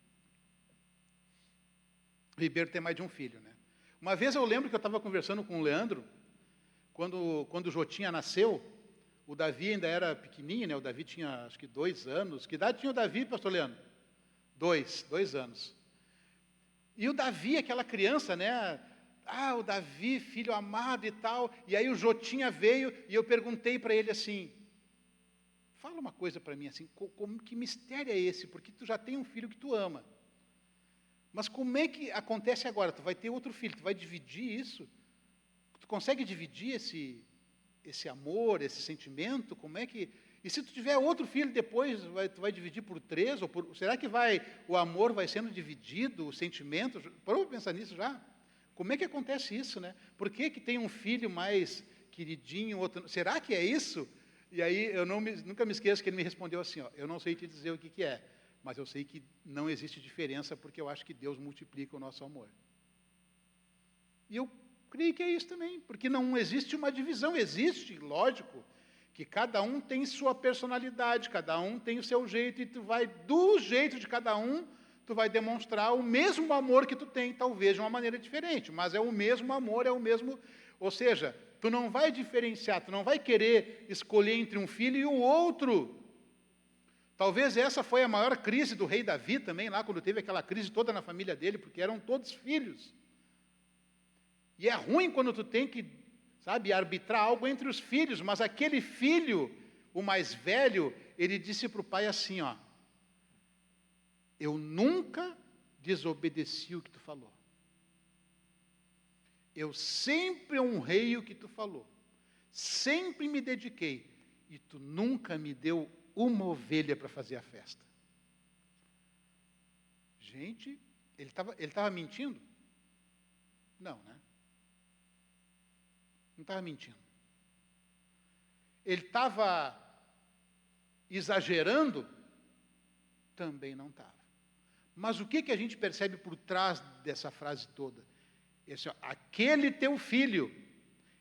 O Ribeiro tem mais de um filho, né? Uma vez eu lembro que eu estava conversando com o Leandro, quando o Jotinha nasceu, o Davi ainda era pequenininho, né? O Davi tinha, acho que 2 anos. Que idade tinha o Davi, pastor Leandro? 2 anos. E o Davi, aquela criança, né? Ah, o Davi, filho amado e tal. E aí o Jotinha veio e eu perguntei para ele assim: fala uma coisa para mim assim, que mistério é esse? Porque tu já tem um filho que tu ama. Mas como é que acontece agora? Tu vai ter outro filho, tu vai dividir isso? Tu consegue dividir esse amor, esse sentimento? Como é que... E se tu tiver outro filho depois, tu vai dividir por 3? Será que o amor vai sendo dividido, o sentimento? Parou para pensar nisso já? Como é que acontece isso, né? Por que tem um filho mais queridinho, outro... Será que é isso? E aí eu nunca me esqueço que ele me respondeu assim: ó, eu não sei te dizer o que é, mas eu sei que não existe diferença, porque eu acho que Deus multiplica o nosso amor. E eu creio que é isso também, porque não existe uma divisão. Existe, lógico, que cada um tem sua personalidade, cada um tem o seu jeito, e tu vai, do jeito de cada um, tu vai demonstrar o mesmo amor que tu tem, talvez de uma maneira diferente, mas é o mesmo amor, é o mesmo... Ou seja, tu não vai diferenciar, tu não vai querer escolher entre um filho e o outro. Talvez essa foi a maior crise do rei Davi também, lá quando teve aquela crise toda na família dele, porque eram todos filhos. E é ruim quando tu tem que, sabe, arbitrar algo entre os filhos, mas aquele filho, o mais velho, ele disse para o pai assim, ó: eu nunca desobedeci o que tu falou. Eu sempre honrei o que tu falou. Sempre me dediquei. E tu nunca me deu uma ovelha para fazer a festa. Gente, ele estava mentindo? Não, né? Não estava mentindo. Ele estava exagerando? Também não estava. Mas o que a gente percebe por trás dessa frase toda? Aquele teu filho,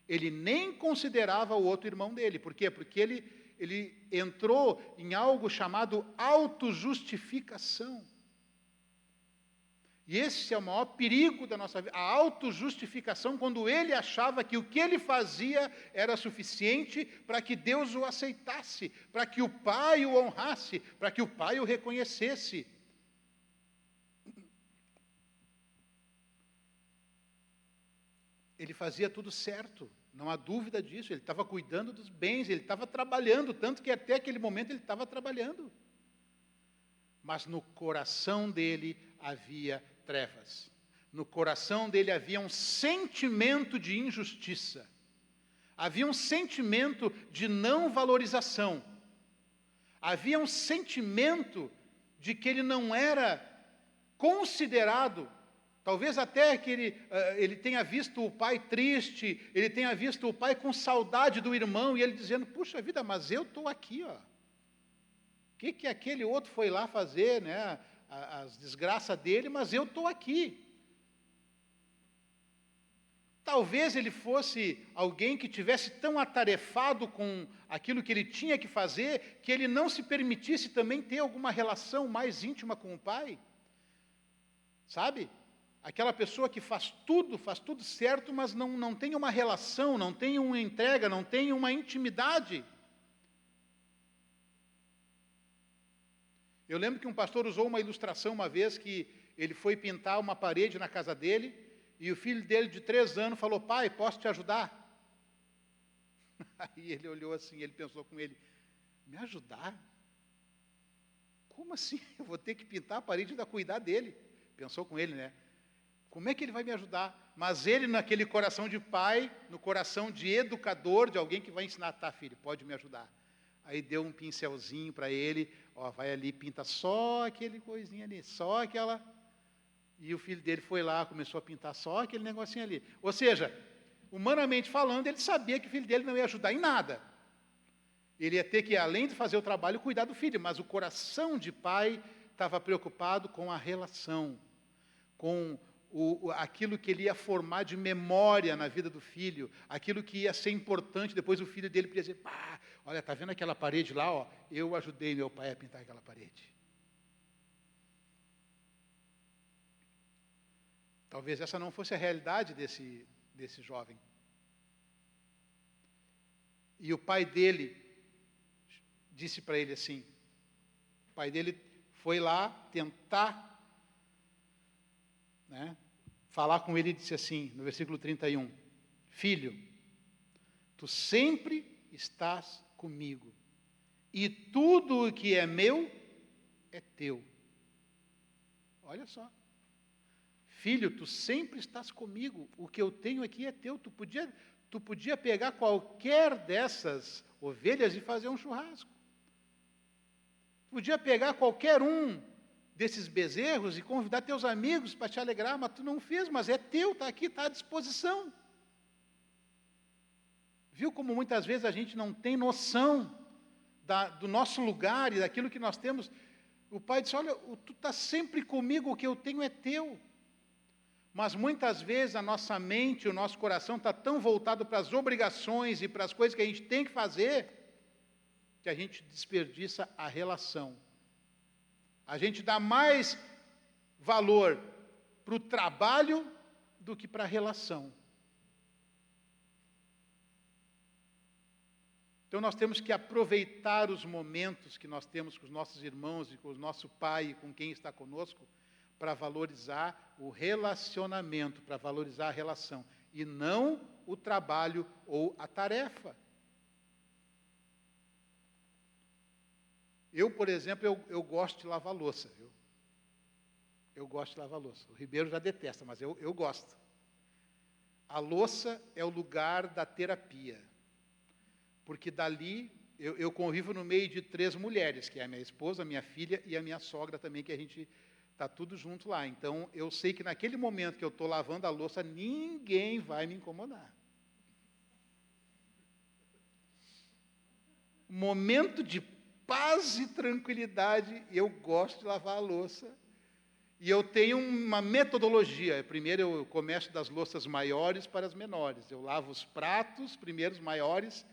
ele nem considerava o outro irmão dele. Por quê? Porque ele entrou em algo chamado autojustificação. E esse é o maior perigo da nossa vida, a autojustificação, quando ele achava que o que ele fazia era suficiente para que Deus o aceitasse, para que o pai o honrasse, para que o pai o reconhecesse. Ele fazia tudo certo, não há dúvida disso. Ele estava cuidando dos bens, ele estava trabalhando, tanto que até aquele momento ele estava trabalhando. Mas no coração dele havia trevas. No coração dele havia um sentimento de injustiça. Havia um sentimento de não valorização. Havia um sentimento de que ele não era considerado, talvez até que ele tenha visto o pai triste, ele tenha visto o pai com saudade do irmão, e ele dizendo, puxa vida, mas eu estou aqui, ó. O que aquele outro foi lá fazer, né? As desgraças dele, mas eu estou aqui. Talvez ele fosse alguém que tivesse tão atarefado com aquilo que ele tinha que fazer, que ele não se permitisse também ter alguma relação mais íntima com o pai. Sabe? Aquela pessoa que faz tudo certo, mas não tem uma relação, não tem uma entrega, não tem uma intimidade. Eu lembro que um pastor usou uma ilustração uma vez que ele foi pintar uma parede na casa dele, e o filho dele de 3 anos falou, pai, posso te ajudar? Aí ele olhou assim, ele pensou com ele, me ajudar? Como assim? Eu vou ter que pintar a parede e ainda cuidar dele. Pensou com ele, né? Como é que ele vai me ajudar? Mas ele, naquele coração de pai, no coração de educador, de alguém que vai ensinar, tá, filho, pode me ajudar. Aí deu um pincelzinho para ele, ó, vai ali, pinta só aquele coisinha ali, só aquela... E o filho dele foi lá, começou a pintar só aquele negocinho ali. Ou seja, humanamente falando, ele sabia que o filho dele não ia ajudar em nada. Ele ia ter que, além de fazer o trabalho, cuidar do filho. Mas o coração de pai estava preocupado com a relação, com aquilo que ele ia formar de memória na vida do filho, aquilo que ia ser importante. Depois o filho dele podia dizer, pá, olha, está vendo aquela parede lá? Ó, eu ajudei meu pai a pintar aquela parede. Talvez essa não fosse a realidade desse jovem. E o pai dele disse para ele assim, o pai dele foi lá tentar, né, falar com ele e disse assim, no versículo 31, filho, tu sempre estás comigo, e tudo o que é meu é teu. Olha só. Filho, tu sempre estás comigo, o que eu tenho aqui é teu. Tu podia pegar qualquer dessas ovelhas e fazer um churrasco. Podia pegar qualquer um desses bezerros e convidar teus amigos para te alegrar, mas tu não fez, mas é teu, está aqui, está à disposição. Viu como muitas vezes a gente não tem noção do nosso lugar e daquilo que nós temos? O pai disse, olha, tu está sempre comigo, o que eu tenho é teu. Mas muitas vezes a nossa mente, o nosso coração está tão voltado para as obrigações e para as coisas que a gente tem que fazer, que a gente desperdiça a relação. A gente dá mais valor para o trabalho do que para a relação. Então nós temos que aproveitar os momentos que nós temos com os nossos irmãos e com o nosso pai e com quem está conosco, para valorizar o relacionamento, para valorizar a relação, e não o trabalho ou a tarefa. Eu, por exemplo, eu gosto de lavar louça, viu? Eu gosto de lavar louça. O Ribeiro já detesta, mas eu gosto. A louça é o lugar da terapia, porque dali eu convivo no meio de 3 mulheres, que é a minha esposa, a minha filha e a minha sogra também, que a gente... está tudo junto lá. Então, eu sei que naquele momento que eu estou lavando a louça, ninguém vai me incomodar. Momento de paz e tranquilidade, eu gosto de lavar a louça. E eu tenho uma metodologia. Primeiro eu começo das louças maiores para as menores. Eu lavo os pratos, primeiro os maiores,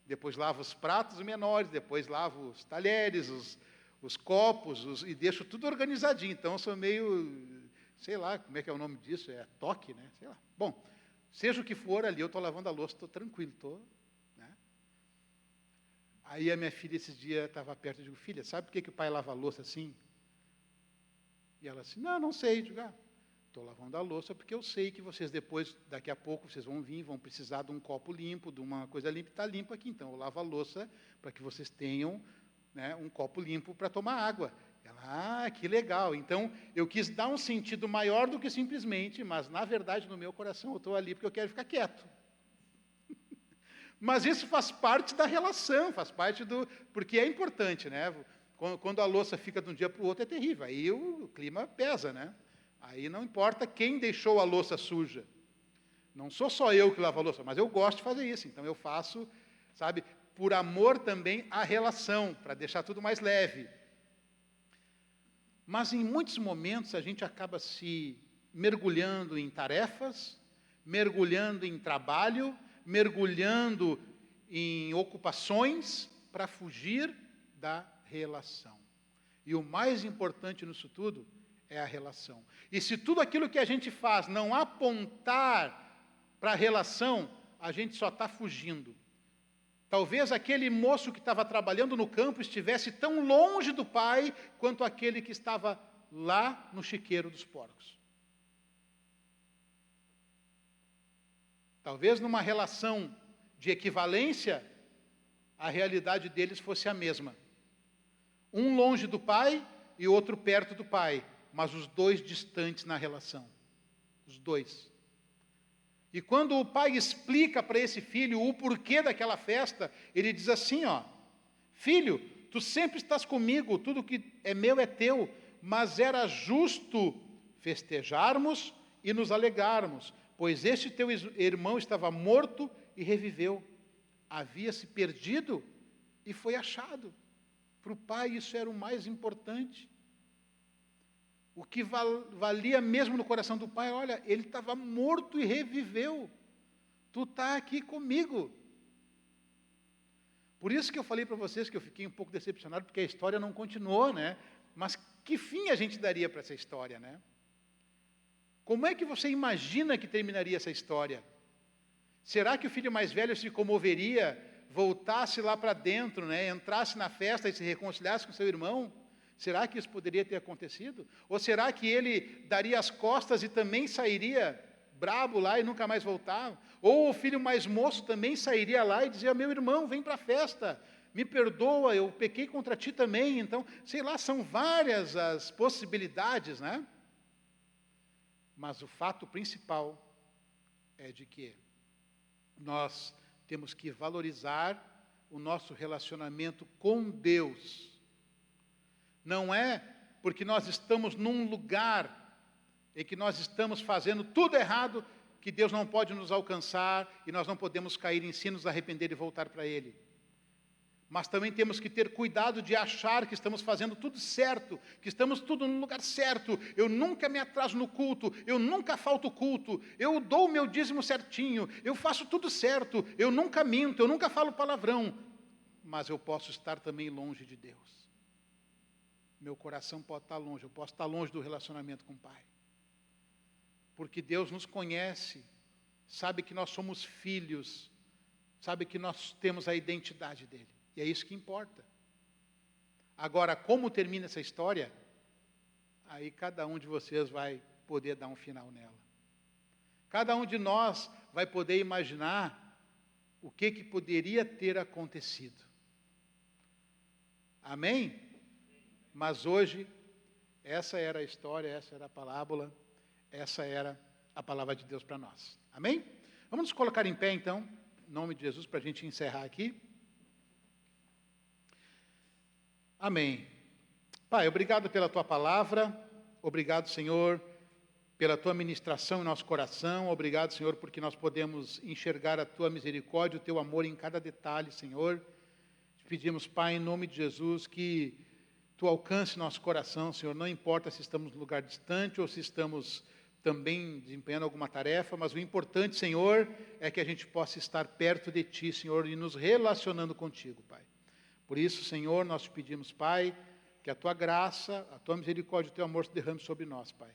depois lavo os pratos menores, depois lavo os talheres, os copos, e deixo tudo organizadinho. Então, eu sou meio, sei lá, como é que é o nome disso? É toque, né? Sei lá. Bom, seja o que for ali, eu estou lavando a louça, estou tranquilo, estou... Né? Aí a minha filha, esses dias, estava perto, eu digo, filha, sabe por que o pai lava a louça assim? E ela assim, não sei. Eu digo, estou lavando a louça porque eu sei que vocês depois, daqui a pouco, vocês vão vir, vão precisar de um copo limpo, de uma coisa limpa, está limpo aqui. Então, eu lavo a louça para que vocês tenham... né, um copo limpo para tomar água. Ela, que legal. Então, eu quis dar um sentido maior do que simplesmente, mas, na verdade, no meu coração, eu estou ali porque eu quero ficar quieto. Mas isso faz parte da relação, faz parte do... Porque é importante, né? Quando a louça fica de um dia para o outro, é terrível. Aí o clima pesa, né? Aí não importa quem deixou a louça suja. Não sou só eu que lavo a louça, mas eu gosto de fazer isso. Então eu faço, sabe, por amor também à relação, para deixar tudo mais leve. Mas em muitos momentos a gente acaba se mergulhando em tarefas, mergulhando em trabalho, mergulhando em ocupações para fugir da relação. E o mais importante nisso tudo é a relação. E se tudo aquilo que a gente faz não apontar para a relação, a gente só está fugindo. Talvez aquele moço que estava trabalhando no campo estivesse tão longe do pai quanto aquele que estava lá no chiqueiro dos porcos. Talvez numa relação de equivalência, a realidade deles fosse a mesma. Um longe do pai e outro perto do pai, mas os dois distantes na relação. Os dois. E quando o pai explica para esse filho o porquê daquela festa, ele diz assim, ó: filho, tu sempre estás comigo, tudo que é meu é teu, mas era justo festejarmos e nos alegrarmos, pois este teu irmão estava morto e reviveu, havia se perdido e foi achado. Para o pai isso era o mais importante. O que valia mesmo no coração do pai, olha, ele estava morto e reviveu. Tu está aqui comigo. Por isso que eu falei para vocês que eu fiquei um pouco decepcionado, porque a história não continuou, né? Mas que fim a gente daria para essa história, né? Como é que você imagina que terminaria essa história? Será que o filho mais velho se comoveria, voltasse lá para dentro, né? Entrasse na festa e se reconciliasse com seu irmão? Será que isso poderia ter acontecido? Ou será que ele daria as costas e também sairia brabo lá e nunca mais voltava? Ou o filho mais moço também sairia lá e dizia: meu irmão, vem para a festa, me perdoa, eu pequei contra ti também. Então, sei lá, são várias as possibilidades, né? Mas o fato principal é de que nós temos que valorizar o nosso relacionamento com Deus. Não é porque nós estamos num lugar em que nós estamos fazendo tudo errado que Deus não pode nos alcançar e nós não podemos cair em si, nos arrepender e voltar para Ele. Mas também temos que ter cuidado de achar que estamos fazendo tudo certo, que estamos tudo no lugar certo. Eu nunca me atraso no culto, eu nunca falto culto, eu dou o meu dízimo certinho, eu faço tudo certo, eu nunca minto, eu nunca falo palavrão. Mas eu posso estar também longe de Deus. Meu coração pode estar longe, eu posso estar longe do relacionamento com o Pai. Porque Deus nos conhece, sabe que nós somos filhos, sabe que nós temos a identidade dEle. E é isso que importa. Agora, como termina essa história? Aí cada um de vocês vai poder dar um final nela. Cada um de nós vai poder imaginar o que poderia ter acontecido. Amém? Mas hoje, essa era a história, essa era a parábola, essa era a palavra de Deus para nós. Amém? Vamos nos colocar em pé, então, em nome de Jesus, para a gente encerrar aqui. Amém. Pai, obrigado pela Tua palavra, obrigado, Senhor, pela Tua ministração em nosso coração, obrigado, Senhor, porque nós podemos enxergar a Tua misericórdia, o Teu amor em cada detalhe, Senhor. Te pedimos, Pai, em nome de Jesus, que Tu alcance nosso coração, Senhor, não importa se estamos num lugar distante ou se estamos também desempenhando alguma tarefa, mas o importante, Senhor, é que a gente possa estar perto de Ti, Senhor, e nos relacionando contigo, Pai. Por isso, Senhor, nós te pedimos, Pai, que a Tua graça, a Tua misericórdia e o Teu amor se derrame sobre nós, Pai.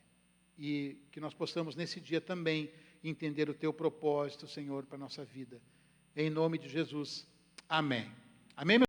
E que nós possamos, nesse dia também, entender o Teu propósito, Senhor, para a nossa vida. Em nome de Jesus. Amém. Amém,